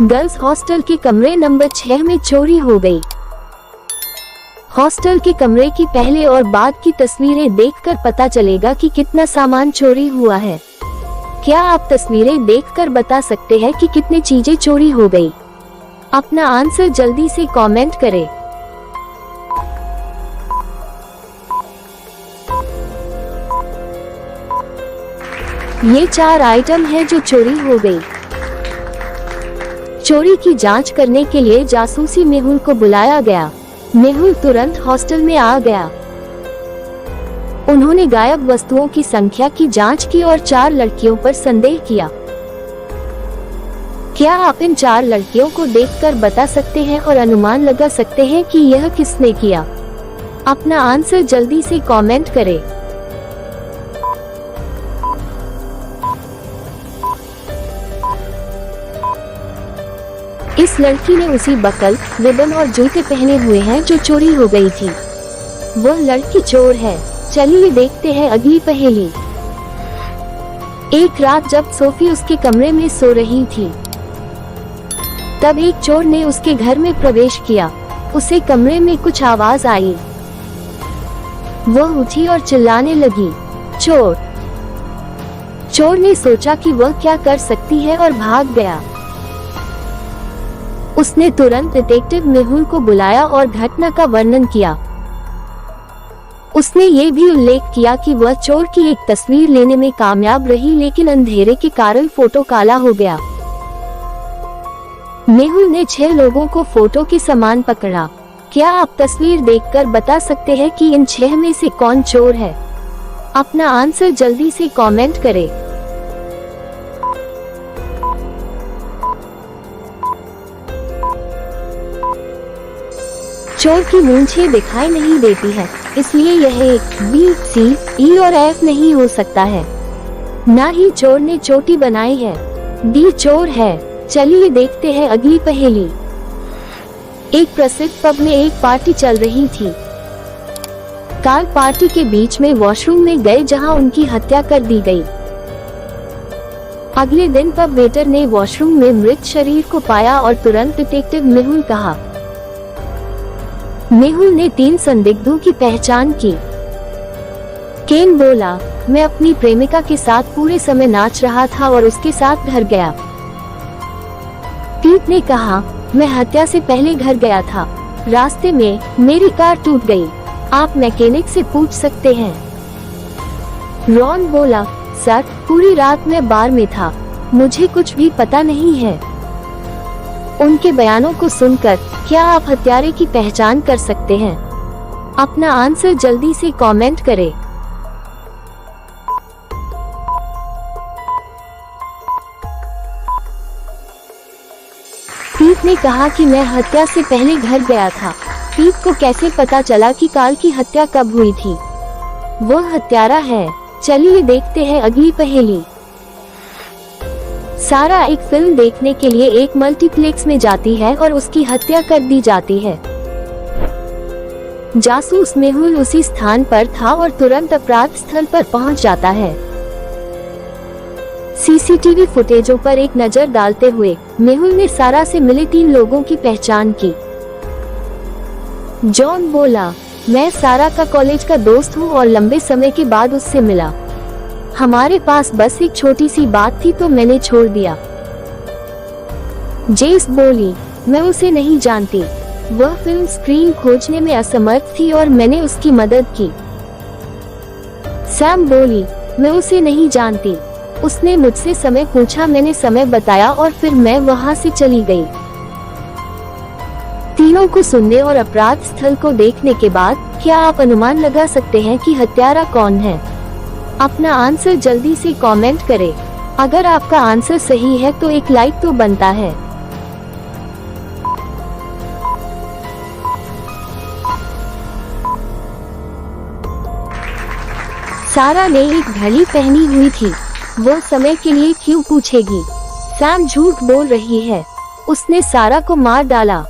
Girls hostel के कमरे number 6 में चोरी हो गई। हॉस्टल के कमरे की पहले और बाद की तस्वीरें देखकर पता चलेगा कि कितना सामान चोरी हुआ है। क्या आप तस्वीरें देखकर बता सकते हैं कि कितनी चीजें चोरी हो गई? अपना आंसर जल्दी से कमेंट करें। ये 4 आइटम है जो चोरी हो गई। चोरी की जांच करने के लिए जासूसी मेहुल को बुलाया गया। मेहुल तुरंत हॉस्टल में आ गया। उन्होंने गायब वस्तुओं की संख्या की जांच की और 4 लड़कियों पर संदेह किया। क्या आप इन 4 लड़कियों को देखकर बता सकते हैं और अनुमान लगा सकते हैं कि यह किसने किया? अपना आंसर जल्दी से कमेंट करें। इस लड़की ने उसी बकल, रिबन और जूते पहने हुए हैं जो चोरी हो गई थी। वह लड़की चोर है। चलिए देखते हैं अगली पहेली। एक रात जब सोफी उसके कमरे में सो रही थी, तब एक चोर ने उसके घर में प्रवेश किया। उसे कमरे में कुछ आवाज आई। वह उठी और चिल्लाने लगी, चोर! चोर ने सोचा कि वह क्या कर सकती है और भाग गया। उसने तुरंत डिटेक्टिव मेहुल को बुलाया और घटना का वर्णन किया। उसने ये भी उल्लेख किया कि वह चोर की एक तस्वीर लेने में कामयाब रही, लेकिन अंधेरे के कारण फोटो काला हो गया। मेहुल ने 6 लोगों को फोटो के समान पकड़ा। क्या आप तस्वीर देखकर बता सकते हैं कि इन 6 में से कौन चोर है? अपना आंसर जल्दी से कमेंट करें। चोर की मूंछें दिखाई नहीं देती है, इसलिए यह एक बी, सी, ई और एफ नहीं हो सकता है। ना ही चोर ने चोटी बनाई है। डी चोर है। चलिए देखते हैं अगली पहेली। एक प्रसिद्ध पब में एक पार्टी चल रही थी। कार्ल पार्टी के बीच में वॉशरूम में गए, जहां उनकी हत्या कर दी गई। अगले दिन पब वेटर ने वॉशरूम में मृत शरीर को पाया और तुरंत डिटेक्टिव मेहुल कहा। मेहुल ने 3 संदिग्धों की पहचान की। केन बोला, मैं अपनी प्रेमिका के साथ पूरे समय नाच रहा था और उसके साथ घर गया। पीट ने कहा, मैं हत्या से पहले घर गया था। रास्ते में मेरी कार टूट गई। आप मैकेनिक से पूछ सकते हैं। रॉन बोला, सर, पूरी रात मैं बार में था। मुझे कुछ भी पता नहीं है। उनके बयानों को सुनकर क्या आप हत्यारे की पहचान कर सकते हैं? अपना आंसर जल्दी से कमेंट करें। पीट ने कहा कि मैं हत्या से पहले घर गया था। पीट को कैसे पता चला कि कार्ल की हत्या कब हुई थी? वह हत्यारा है। चलिए देखते हैं अगली पहेली। सारा एक फिल्म देखने के लिए एक मल्टीप्लेक्स में जाती है और उसकी हत्या कर दी जाती है। जासूस मेहुल उसी स्थान पर था और तुरंत अपराध स्थल पर पहुंच जाता है। सीसीटीवी फुटेजों पर एक नजर डालते हुए मेहुल ने सारा से मिले 3 लोगों की पहचान की। जॉन बोला, मैं सारा का कॉलेज का दोस्त हूँ और लंबे समय के बाद उससे मिला। हमारे पास बस एक छोटी सी बात थी तो मैंने छोड़ दिया। जेस बोली, मैं उसे नहीं जानती। वह फिल्म स्क्रीन खोजने में असमर्थ थी और मैंने उसकी मदद की। सैम बोली, मैं उसे नहीं जानती। उसने मुझसे समय पूछा, मैंने समय बताया और फिर मैं वहां से चली गई। तीनों को सुनने और अपराध स्थल को देखने के बाद क्या आप अनुमान लगा सकते हैं कि हत्यारा कौन है? अपना आंसर जल्दी से कमेंट करें। अगर आपका आंसर सही है तो एक लाइक तो बनता है। सारा ने एक घड़ी पहनी हुई थी। वो समय के लिए क्यों पूछेगी? सैम झूठ बोल रही है। उसने सारा को मार डाला।